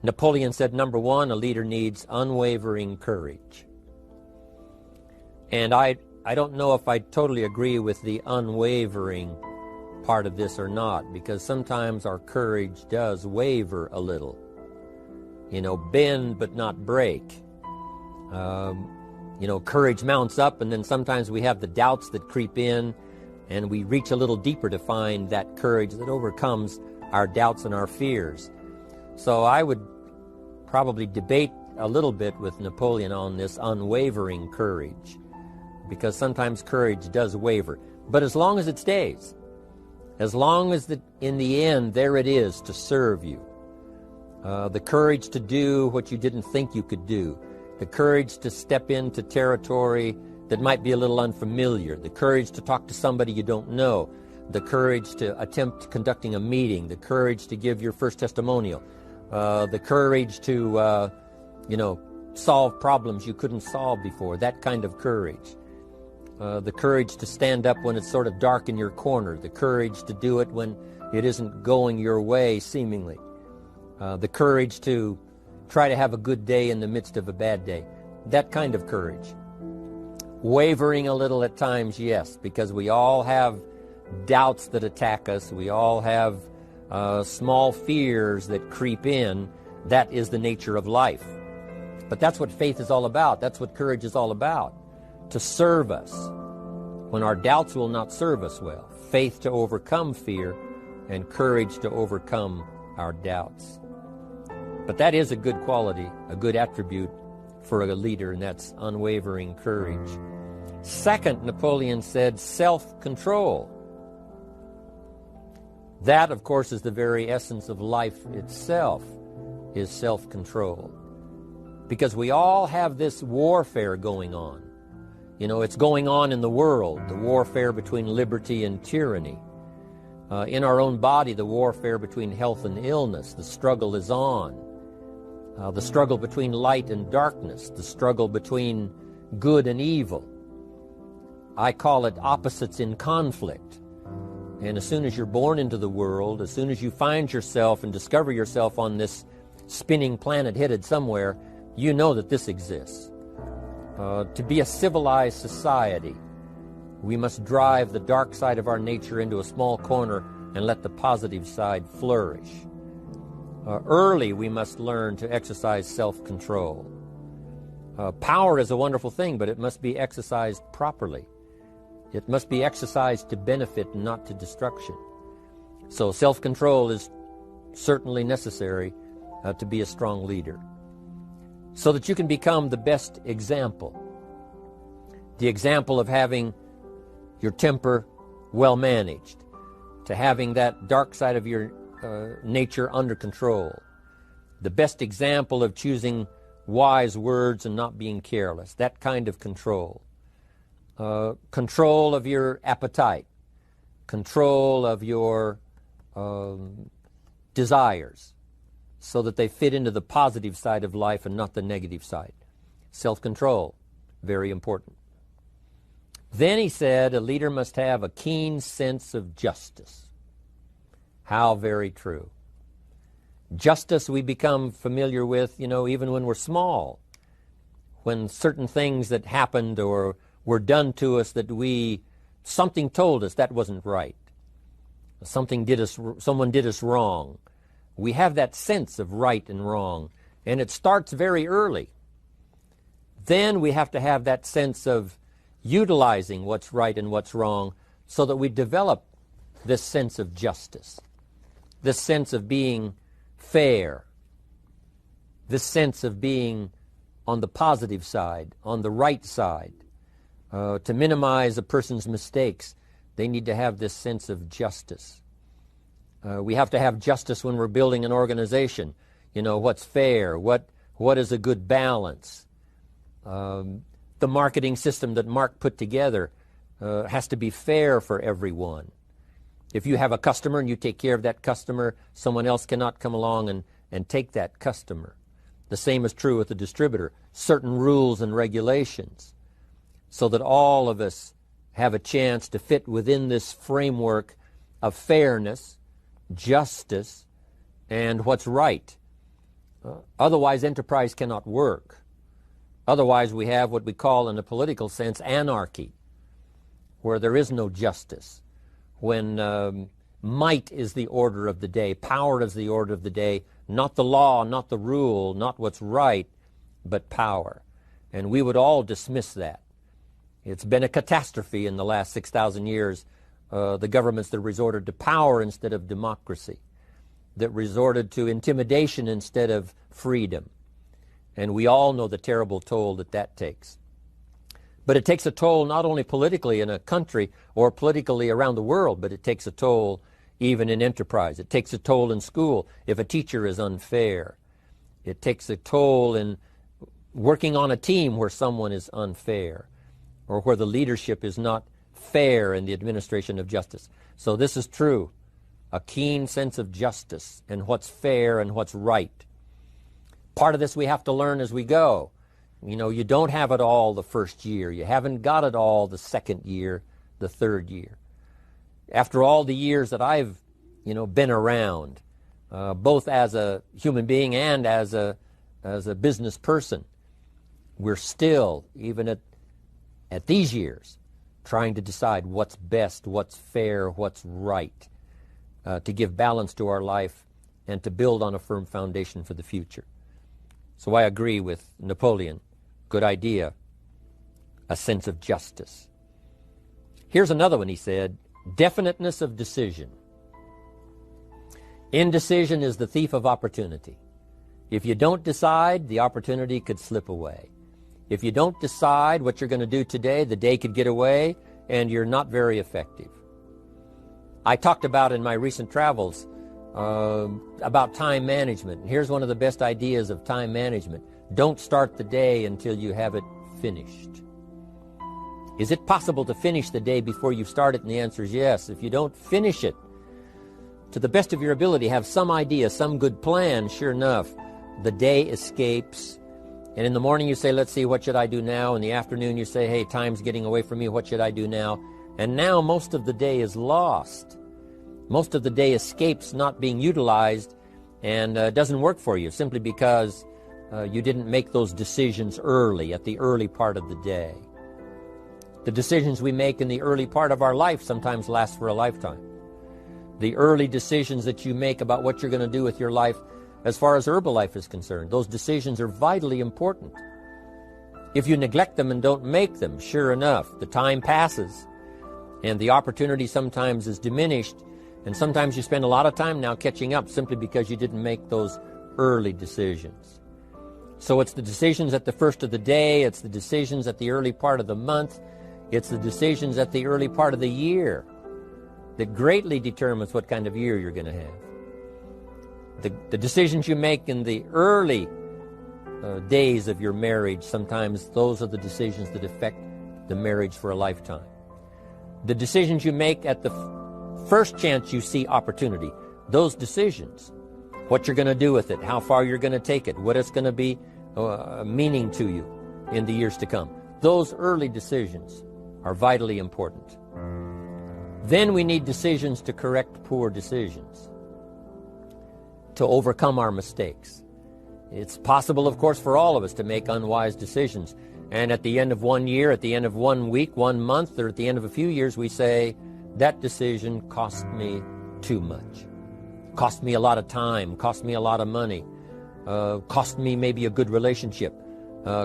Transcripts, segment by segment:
Napoleon said, number one, a leader needs unwavering courage. And I don't know if I totally agree with the unwavering part of this or not, because sometimes our courage does waver a little. Bend but not break. Courage mounts up, and then sometimes we have the doubts that creep in, and we reach a little deeper to find that courage that overcomes our doubts and our fears. So I would probably debate a little bit with Napoleon on this unwavering courage, because sometimes courage does waver. But as long as it stays, as long as in the end there it is to serve you, the courage to do what you didn't think you could do, the courage to step into territory that might be a little unfamiliar, the courage to talk to somebody you don't know, the courage to attempt conducting a meeting, the courage to give your first testimonial, the courage to, solve problems you couldn't solve before, that kind of courage. The courage to stand up when it's sort of dark in your corner, the courage to do it when it isn't going your way, seemingly. The courage to try to have a good day in the midst of a bad day. That kind of courage. Wavering a little at times, yes, because we all have doubts that attack us. We all have small fears that creep in. That is the nature of life. But that's what faith is all about. That's what courage is all about. To serve us when our doubts will not serve us well. Faith to overcome fear, and courage to overcome our doubts. But that is a good quality, a good attribute for a leader, and that's unwavering courage. Second, Napoleon said, self-control. That, of course, is the very essence of life itself, is self-control. Because we all have this warfare going on. It's going on in the world, the warfare between liberty and tyranny. In our own body, the warfare between health and illness. The struggle is on. The struggle between light and darkness. The struggle between good and evil. I call it opposites in conflict. And as soon as you're born into the world, as soon as you find yourself and discover yourself on this spinning planet headed somewhere, you know that this exists. To be a civilized society, we must drive the dark side of our nature into a small corner and let the positive side flourish. Early, we must learn to exercise self-control. Power is a wonderful thing, but it must be exercised properly. It must be exercised to benefit and not to destruction. So self-control is certainly necessary to be a strong leader, so that you can become the best example. The example of having your temper well managed, to having that dark side of your nature under control. The best example of choosing wise words and not being careless, that kind of control. Control of your appetite, control of your desires, so that they fit into the positive side of life and not the negative side. Self-control, very important. Then he said a leader must have a keen sense of justice. How very true. Justice we become familiar with, even when we're small. When certain things that happened or were done to us that something told us that wasn't right. Someone did us wrong. We have that sense of right and wrong, and it starts very early. Then we have to have that sense of utilizing what's right and what's wrong so that we develop this sense of justice, this sense of being fair, this sense of being on the positive side, on the right side. To minimize a person's mistakes, they need to have this sense of justice. We have to have justice when we're building an organization. What's fair, what is a good balance. The marketing system that Mark put together has to be fair for everyone. If you have a customer and you take care of that customer, someone else cannot come along and take that customer. The same is true with the distributor. Certain rules and regulations, so that all of us have a chance to fit within this framework of fairness, justice, and what's right. Otherwise, enterprise cannot work. Otherwise, we have what we call, in a political sense, anarchy, where there is no justice, when might is the order of the day, power is the order of the day, not the law, not the rule, not what's right, but power. And we would all dismiss that. It's been a catastrophe in the last 6,000 years, the governments that resorted to power instead of democracy, that resorted to intimidation instead of freedom. And we all know the terrible toll that that takes. But it takes a toll not only politically in a country or politically around the world, but it takes a toll even in enterprise. It takes a toll in school if a teacher is unfair. It takes a toll in working on a team where someone is unfair, or where the leadership is not fair in the administration of justice. So this is true, a keen sense of justice and what's fair and what's right. Part of this we have to learn as we go. You know, you don't have it all the first year. You haven't got it all the second year, the third year. After all the years that I've, been around, both as a human being and as a business person, we're still, even at these years, trying to decide what's best, what's fair, what's right, to give balance to our life and to build on a firm foundation for the future. So I agree with Napoleon. Good idea. A sense of justice. Here's another one, he said. Definiteness of decision. Indecision is the thief of opportunity. If you don't decide, the opportunity could slip away. If you don't decide what you're going to do today, the day could get away, and you're not very effective. I talked about in my recent travels about time management. Here's one of the best ideas of time management. Don't start the day until you have it finished. Is it possible to finish the day before you start it? And the answer is yes. If you don't finish it to the best of your ability, have some idea, some good plan, sure enough, the day escapes. And in the morning you say, let's see, what should I do now? In the afternoon you say, hey, time's getting away from me, what should I do now? And now most of the day is lost. Most of the day escapes not being utilized and doesn't work for you simply because you didn't make those decisions early, at the early part of the day. The decisions we make in the early part of our life sometimes last for a lifetime. The early decisions that you make about what you're going to do with your life as far as Herbalife is concerned, those decisions are vitally important. If you neglect them and don't make them, sure enough, the time passes and the opportunity sometimes is diminished, and sometimes you spend a lot of time now catching up simply because you didn't make those early decisions. So it's the decisions at the first of the day, it's the decisions at the early part of the month, it's the decisions at the early part of the year that greatly determines what kind of year you're going to have. The decisions you make in the early days of your marriage, sometimes those are the decisions that affect the marriage for a lifetime. The decisions you make at the first chance you see opportunity, those decisions, what you're going to do with it, how far you're going to take it, what it's going to be meaning to you in the years to come. Those early decisions are vitally important. Then we need decisions to correct poor decisions, to overcome our mistakes. It's possible, of course, for all of us to make unwise decisions. And at the end of 1 year, at the end of 1 week, 1 month, or at the end of a few years, we say, that decision cost me too much. Cost me a lot of time, cost me a lot of money, cost me maybe a good relationship,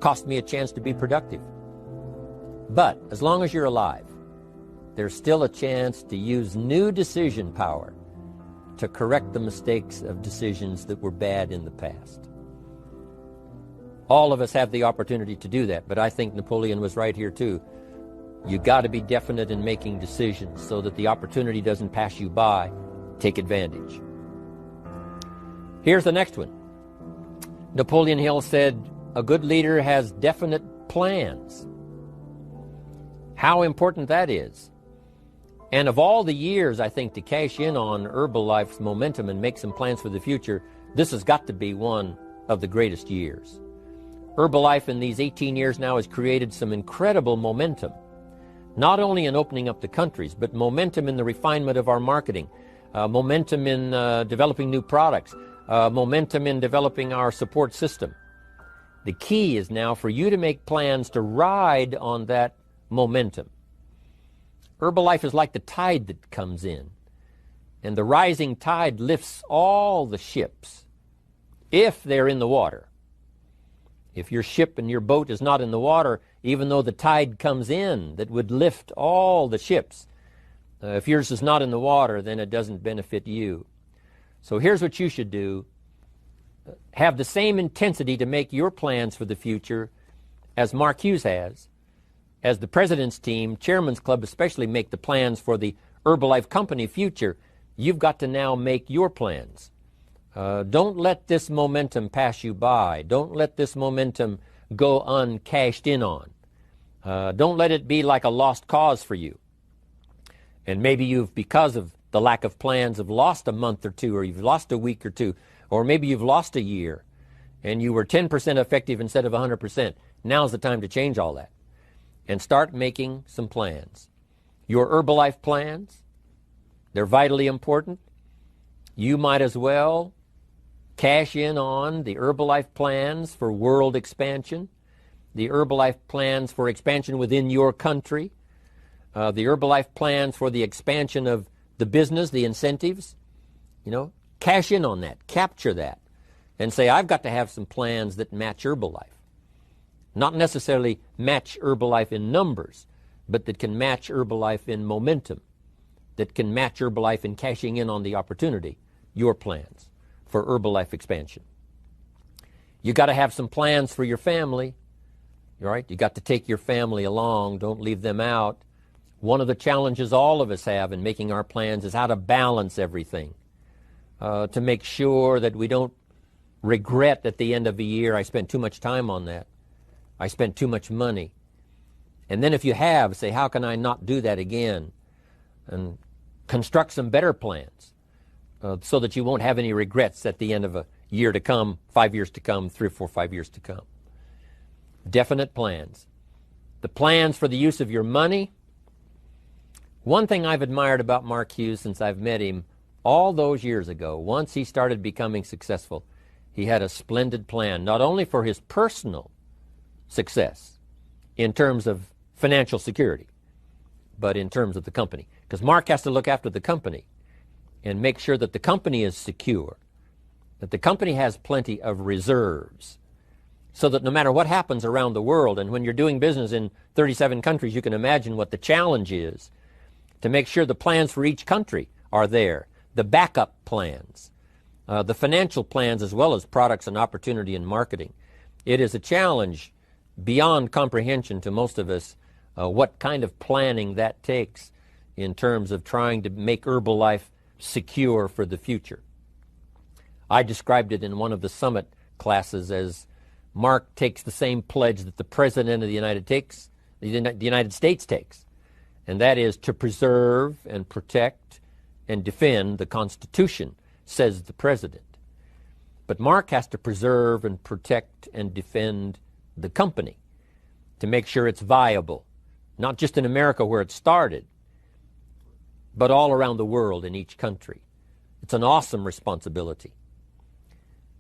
cost me a chance to be productive. But as long as you're alive, there's still a chance to use new decision power to correct the mistakes of decisions that were bad in the past. All of us have the opportunity to do that, but I think Napoleon was right here too. You got to be definite in making decisions so that the opportunity doesn't pass you by. Take advantage. Here's the next one. Napoleon Hill said, a good leader has definite plans. How important that is. And of all the years, I think, to cash in on Herbalife's momentum and make some plans for the future, this has got to be one of the greatest years. Herbalife in these 18 years now has created some incredible momentum, not only in opening up the countries, but momentum in the refinement of our marketing, momentum in developing new products, momentum in developing our support system. The key is now for you to make plans to ride on that momentum. Herbalife is like the tide that comes in, and the rising tide lifts all the ships if they're in the water. If your ship and your boat is not in the water, even though the tide comes in that would lift all the ships, if yours is not in the water, then it doesn't benefit you. So here's what you should do. Have the same intensity to make your plans for the future as Mark Hughes has. As the President's team, Chairman's Club especially, make the plans for the Herbalife Company future, you've got to now make your plans. Don't let this momentum pass you by. Don't let this momentum go uncashed in on. Don't let it be like a lost cause for you. And maybe you've, because of the lack of plans, have lost a month or two, or you've lost a week or two, or maybe you've lost a year, and you were 10% effective instead of 100%. Now's the time to change all that and start making some plans. Your Herbalife plans, they're vitally important. You might as well cash in on the Herbalife plans for world expansion, the Herbalife plans for expansion within your country, the Herbalife plans for the expansion of the business, the incentives. Cash in on that, capture that, and say, I've got to have some plans that match Herbalife. Not necessarily match Herbalife in numbers, but that can match Herbalife in momentum, that can match Herbalife in cashing in on the opportunity, your plans for Herbalife expansion. You got to have some plans for your family, right? You got to take your family along. Don't leave them out. One of the challenges all of us have in making our plans is how to balance everything, to make sure that we don't regret at the end of the year, I spent too much time on that. I spent too much money. And then if you have, say, how can I not do that again? And construct some better plans so that you won't have any regrets at the end of a year to come, 5 years to come, 3 or 4, 5 years to come. Definite plans. The plans for the use of your money. One thing I've admired about Mark Hughes since I've met him all those years ago, once he started becoming successful, he had a splendid plan, not only for his personal success in terms of financial security, but in terms of the company. Because Mark has to look after the company and make sure that the company is secure, that the company has plenty of reserves, so that no matter what happens around the world, and when you're doing business in 37 countries, you can imagine what the challenge is to make sure the plans for each country are there, the backup plans, the financial plans, as well as products and opportunity and marketing. It is a challenge beyond comprehension to most of us what kind of planning that takes in terms of trying to make Herbalife secure for the future. I described it in one of the summit classes as Mark takes the same pledge that the President of the United States takes, and that is to preserve and protect and defend the Constitution, says the President. But Mark has to preserve and protect and defend the company to make sure it's viable, not just in America where it started, but all around the world in each country. It's an awesome responsibility.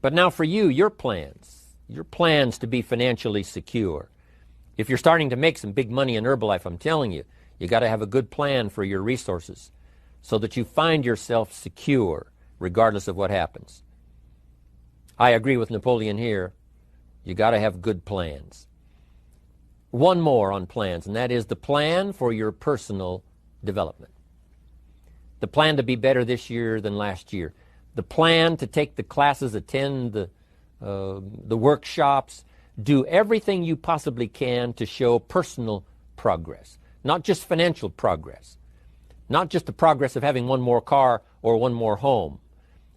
But now for you, your plans to be financially secure. If you're starting to make some big money in Herbalife, I'm telling you, you got to have a good plan for your resources so that you find yourself secure regardless of what happens. I agree with Napoleon here. You got to have good plans. One more on plans, and that is the plan for your personal development. The plan to be better this year than last year. The plan to take the classes, attend the workshops, do everything you possibly can to show personal progress, not just financial progress, not just the progress of having one more car or one more home,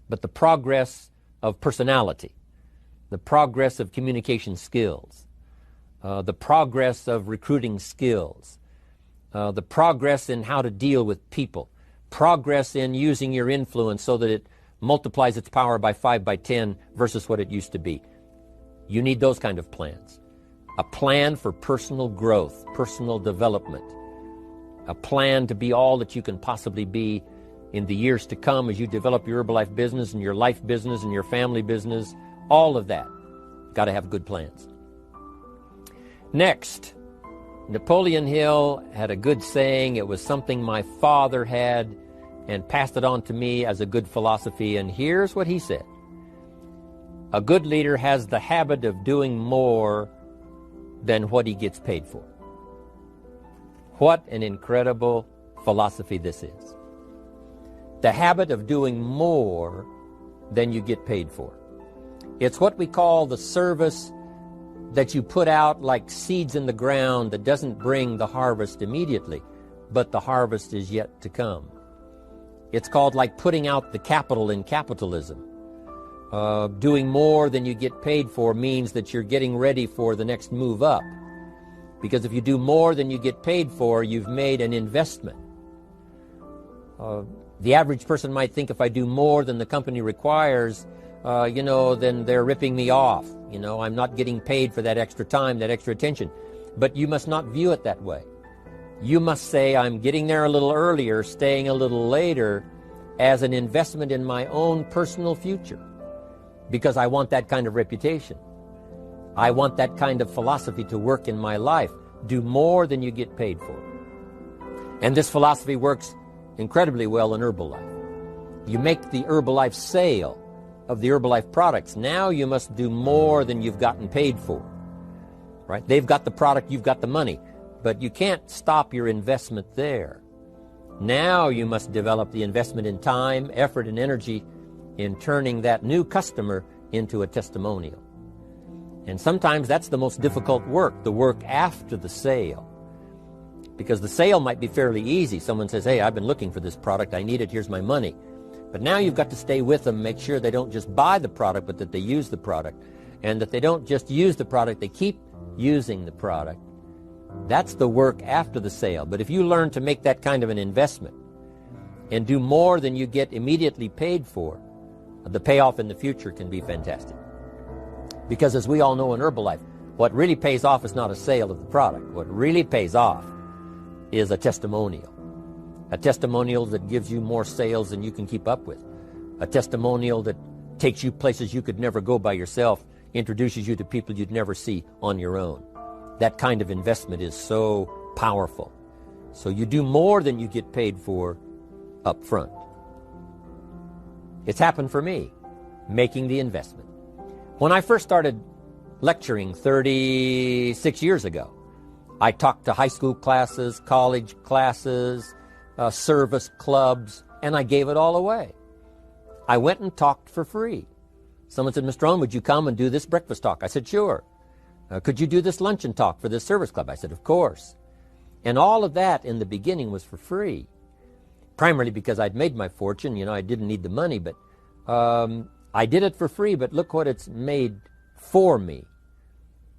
but the progress of personality, the progress of communication skills, the progress of recruiting skills, the progress in how to deal with people, progress in using your influence so that it multiplies its power by 5 by 10 versus what it used to be. You need those kind of plans. A plan for personal growth, personal development. A plan to be all that you can possibly be in the years to come as you develop your Herbalife business and your life business and your family business, all of that. Got to have good plans. Next, Napoleon Hill had a good saying. It was something my father had and passed it on to me as a good philosophy, and here's what he said. A good leader has the habit of doing more than what he gets paid for. What an incredible philosophy this is. The habit of doing more than you get paid for. It's what we call the service that you put out like seeds in the ground that doesn't bring the harvest immediately, but the harvest is yet to come. It's called like putting out the capital in capitalism. Doing more than you get paid for means that you're getting ready for the next move up. Because if you do more than you get paid for, you've made an investment. The average person might think if I do more than the company requires, then they're ripping me off. I'm not getting paid for that extra time, that extra attention. But you must not view it that way. You must say, I'm getting there a little earlier, staying a little later, as an investment in my own personal future. Because I want that kind of reputation. I want that kind of philosophy to work in my life. Do more than you get paid for. And this philosophy works incredibly well in Herbalife. You make the Herbalife sale of the Herbalife products. Now you must do more than you've gotten paid for. Right? They've got the product, you've got the money. But you can't stop your investment there. Now you must develop the investment in time, effort, and energy in turning that new customer into a testimonial. And sometimes that's the most difficult work, the work after the sale. Because the sale might be fairly easy. Someone says, hey, I've been looking for this product, I need it, here's my money. But now you've got to stay with them, make sure they don't just buy the product, but that they use the product. And that they don't just use the product, they keep using the product. That's the work after the sale. But if you learn to make that kind of an investment and do more than you get immediately paid for, the payoff in the future can be fantastic. Because as we all know in Herbalife, what really pays off is not a sale of the product. What really pays off is a testimonial. A testimonial that gives you more sales than you can keep up with. A testimonial that takes you places you could never go by yourself, introduces you to people you'd never see on your own. That kind of investment is so powerful. So you do more than you get paid for up front. It's happened for me, making the investment. When I first started lecturing 36 years ago, I talked to high school classes, college classes, service clubs, and I gave it all away. I went and talked for free. Someone said, Mr. Rohn, would you come and do this breakfast talk? I said, sure. Could you do this luncheon talk for this service club? I said, of course. And all of that in the beginning was for free. Primarily because I'd made my fortune. I didn't need the money, but I did it for free. But look what it's made for me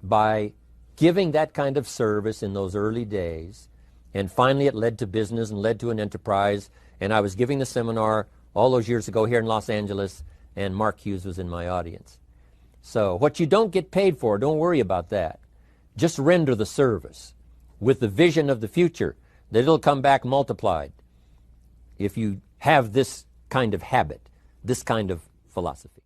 by giving that kind of service in those early days. And finally it led to business and led to an enterprise. And I was giving the seminar all those years ago here in Los Angeles, and Mark Hughes was in my audience. So what you don't get paid for, don't worry about that. Just render the service with the vision of the future that it'll come back multiplied if you have this kind of habit, this kind of philosophy.